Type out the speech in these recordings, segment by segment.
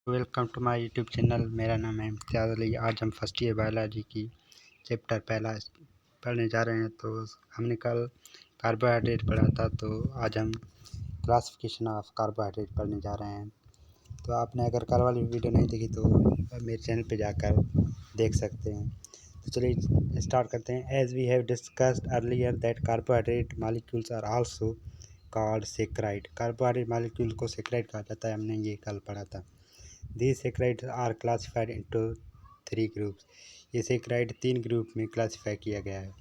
Welcome to my YouTube channel. मेरा नाम है इम्तियाज़ अली। आज हम फर्स्ट ईयर बायोलॉजी की चैप्टर पहला पढ़ने जा रहे हैं। तो हमने कल कार्बोहाइड्रेट पढ़ा था, तो आज हम क्लासिफिकेशन ऑफ कार्बोहाइड्रेट पढ़ने जा रहे हैं। तो आपने अगर कल वाली वीडियो नहीं देखी तो मेरे चैनल पे जाकर देख सकते हैं। तो चलिए स्टार्ट करते हैं। As we have discussed earlier that carbohydrate molecules are also called saccharide. Carbohydrate molecule को सेक्राइड कहा जाता है, हमने ये कल पढ़ा था। These saccharides are classified into 3 groups। ये सेक्राइड 3 ग्रुप में क्लासीफाई किया गया है।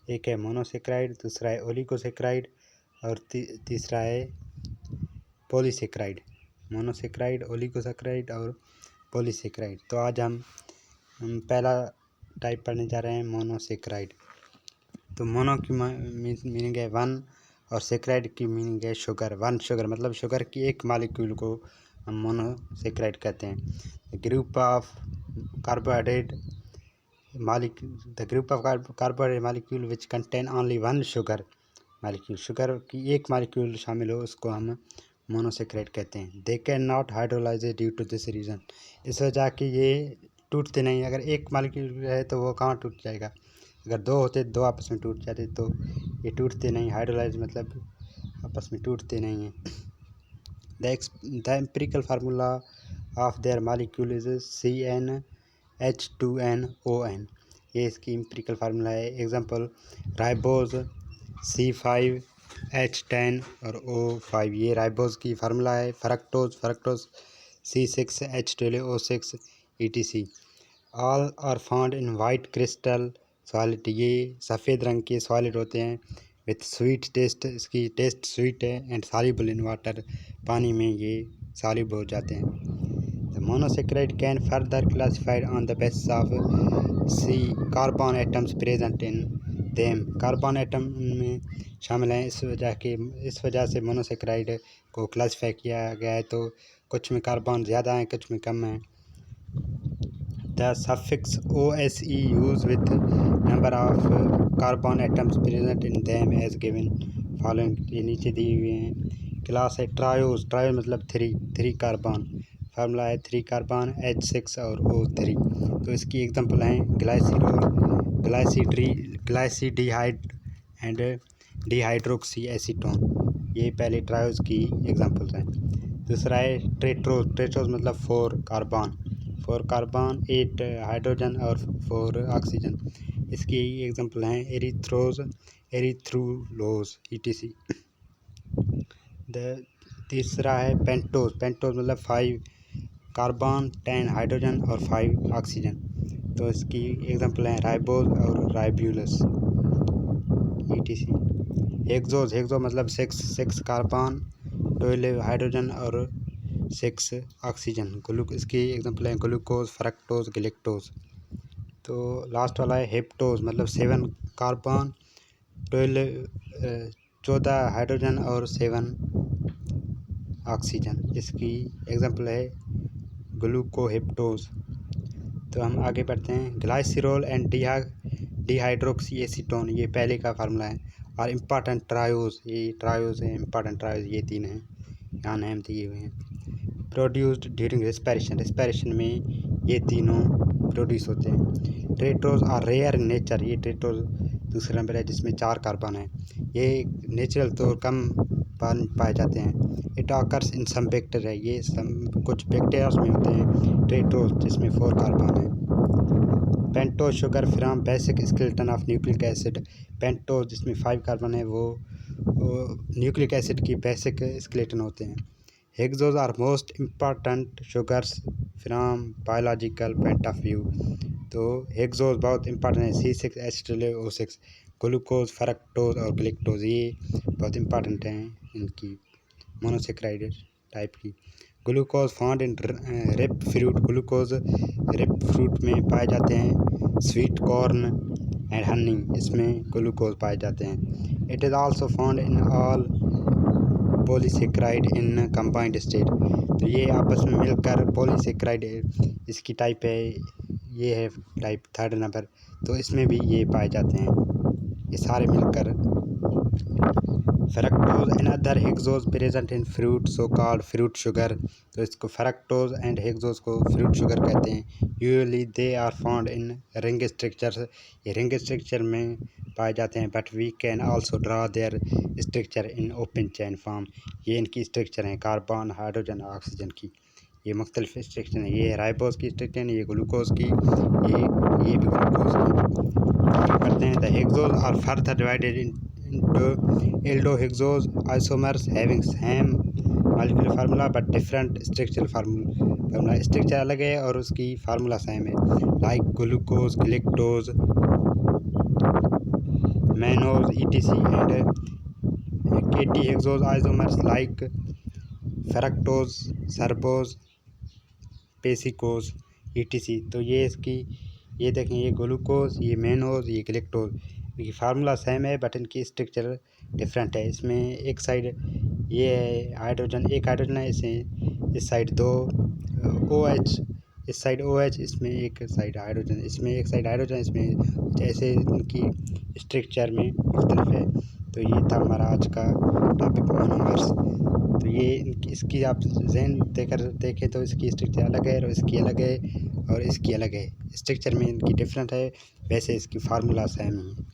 एक है मोनोसेक्राइड, दूसरा है ओलिगोसेक्राइड और तीसरा है पॉलीसेक्राइड। मोनोसेक्राइड, ओलिगोसेक्राइड और पॉलीसेक्राइड। तो आज हम पहला टाइप पढ़ने जा रहे हैं, मोनोसेक्राइड। तो मोनो की मीनिंग है वन और सेक्राइड की मीनिंग है शुगर। वन शुगर मतलब शुगर की एक मालिक्यूल को हम मोनोसेक्राइड कहते हैं। Group of carbohydrate carbohydrate molecule which contain only one sugar molecule. Sugar की एक मालिक्यूल शामिल हो उसको हम मोनोसेक्राइड कहते हैं। They can not hydrolyze due to this reason. इस वजह कि ये टूटते नहीं। अगर एक मालिक्यूल है तो वो कहाँ टूट जाएगा। अगर दो होते, दो आपस में टूट जाते, तो ये टूटते नहीं। हाइड्रोलाइज मतलब आपस में टूटते नहीं हैं। The empirical formula of their molecule is CnH2nOn। ये इसकी इम्पेरिकल फार्मूला है। एग्जांपल राइबोज C5H10 और O5, ये राइबोज की फार्मूला है। Fructose C6H12O6 etc। All are found in white crystal solid. ये सफ़ेद रंग के सॉलिड होते हैं। विथ स्वीट टेस्ट, इसकी टेस्ट स्वीट है। एंड सॉल्युबल इन वाटर, पानी में ये सॉल्युबल हो जाते हैं। The monosaccharide can further classified on the basis of C carbon atoms present in them. Carbon atom में शामिल हैं, इस वजह से मोनोसेक्राइड को क्लासिफाई किया गया है। तो कुछ में कार्बन ज़्यादा हैं, कुछ में कम हैं। The suffix OSE used with number of carbon atoms present in them as given following। ये नीचे दी हुई हैं। क्लास है ट्रायोज मतलब थ्री कार्बन। फार्मूला है 3 कार्बन H6 और O3। तो इसकी एग्जांपल हैं ग्लाइसिडिहाइड एंड डिहाइड्रोक्सी एसीटोन। ये पहले ट्रायोज की एग्जांपल्स हैं। दूसरा है ट्रेट्रोज मतलब 4 कार्बन 8 हाइड्रोजन और 4 ऑक्सीजन। इसकी एग्जांपल हैं एरिथ्रूलोज etc। तीसरा है पेंटोज मतलब 5 कार्बन 10 हाइड्रोजन और 5 ऑक्सीजन। तो इसकी एग्जांपल हैं राइबोज और राइब्यूलस etc। हेक्सोज मतलब 6 कार्बन 12 हाइड्रोजन और 6 ऑक्सीजन। इसकी एग्जांपल है ग्लूकोज, फ्रक्टोज, गैलेक्टोज। तो लास्ट वाला है हेप्टोज मतलब 7 कार्बन 14 हाइड्रोजन और 7 ऑक्सीजन। इसकी एग्जांपल है ग्लूकोहेप्टोज। तो हम आगे बढ़ते हैं। ग्लाइसिरोल एंड डिहाइड्रोक्सी एसीटोन, ये पहले का फार्मूला है। और इम्पॉर्टेंट ट्रायोज, ये ट्रायोज हैं, इम्पॉर्टेंट ट्रायोज ये 3 हैं, यहाँ नाम दिए हुए हैं। प्रोड्यूस्ड ड्यूरिंग रेस्पिरेशन में ये तीनों प्रोड्यूस होते हैं। ट्रेट्रोज आर रेयर इन नेचर, ये ट्रेट्रोज दूसरे नंबर है जिसमें 4 कार्बन है। ये नेचुरल तो कम पाए जाते हैं। It occurs in some bacteria, ये कुछ बैक्टीरियाज में होते हैं ट्रेट्रोज जिसमें 4 कार्बन है। Pentose sugar from basic skeleton of nucleic acid. Pentose जिसमें 5 कार्बन है वो न्यूक्लिक एसिड की बेसिक स्केलेटन होते हैं। Hexose are most important sugars from biological point of view. तो हेक्सोज बहुत इंपॉर्टेंट है। C6H12O6, ग्लूकोज, फ्रक्टोज और गैलेक्टोज ये बहुत इंपॉर्टेंट हैं इनकी मोनोसेक्राइड टाइप की। Glucose found in rape fruit, glucose rape fruit में पाए जाते हैं। स्वीट कॉर्न एंड हनी, इसमें ग्लूकोज पाए जाते हैं। It is also found in all polysaccharide in combined state. तो ये आपस में मिलकर पॉलीसेक्राइड इसकी टाइप है, ये है टाइप 3rd नंबर। तो इसमें भी ये पाए जाते हैं, ये सारे मिलकर fructose and other hexose present in fruit so called fruit sugar. तो इसको फ्रक्टोज एंड हेक्सोज को फ्रूट शुगर कहते हैं। Usually they are found in ring structures, ये रिंग स्ट्रक्चर में पाए जाते हैं। But we can also draw their structure in open chain form, ये इनकी स्ट्रक्चर हैं कार्बन हाइड्रोजन ऑक्सीजन की, ये मुख्तलिफ स्ट्रक्चर हैं। ये राइबोज की स्ट्रक्चर, ये ग्लूकोज की, ये भी ग्लूकोज की। करते हैं the hexose are further divided into aldohexose isomers having same molecular formula but different structural formula, structure अलग है और उसकी फार्मूला सेम है। Like glucose, galactose, mannose etc and keto hexose isomers like fructose, sorbose, psicose etc। तो ये इसकी, ये देखें, ये ग्लूकोज, ये मैनोज, ये गैलेक्टोज, इनकी फार्मूला सेम है बट इनकी स्ट्रक्चर डिफरेंट है। इसमें एक साइड ये है हाइड्रोजन, एक हाइड्रोजन है, इस साइड दो OH, इस साइड OH, इसमें एक साइड हाइड्रोजन, इसमें एक साइड हाइड्रोजन, इसमें जैसे इनकी स्ट्रक्चर में मुख्तलिफ है। तो ये था हमारा आज का टॉपिक मोनोमर्स। तो ये इसकी आप जहन देखें तो इसकी स्ट्रक्चर अलग है और इसकी अलग है और इसकी अलग है, स्ट्रक्चर में इनकी डिफरेंट है, वैसे इसकी फार्मूला सेम है।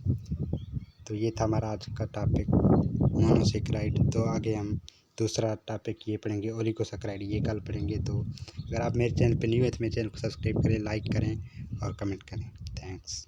तो ये था हमारा आज का टॉपिक मोनोसेक्राइड। तो आगे हम दूसरा टॉपिक ये पढ़ेंगे ओलिगोसेक्राइड, ये कल पढ़ेंगे। तो अगर आप मेरे चैनल पर न्यू है तो मेरे चैनल को सब्सक्राइब करें, लाइक करें और कमेंट करें। थैंक्स।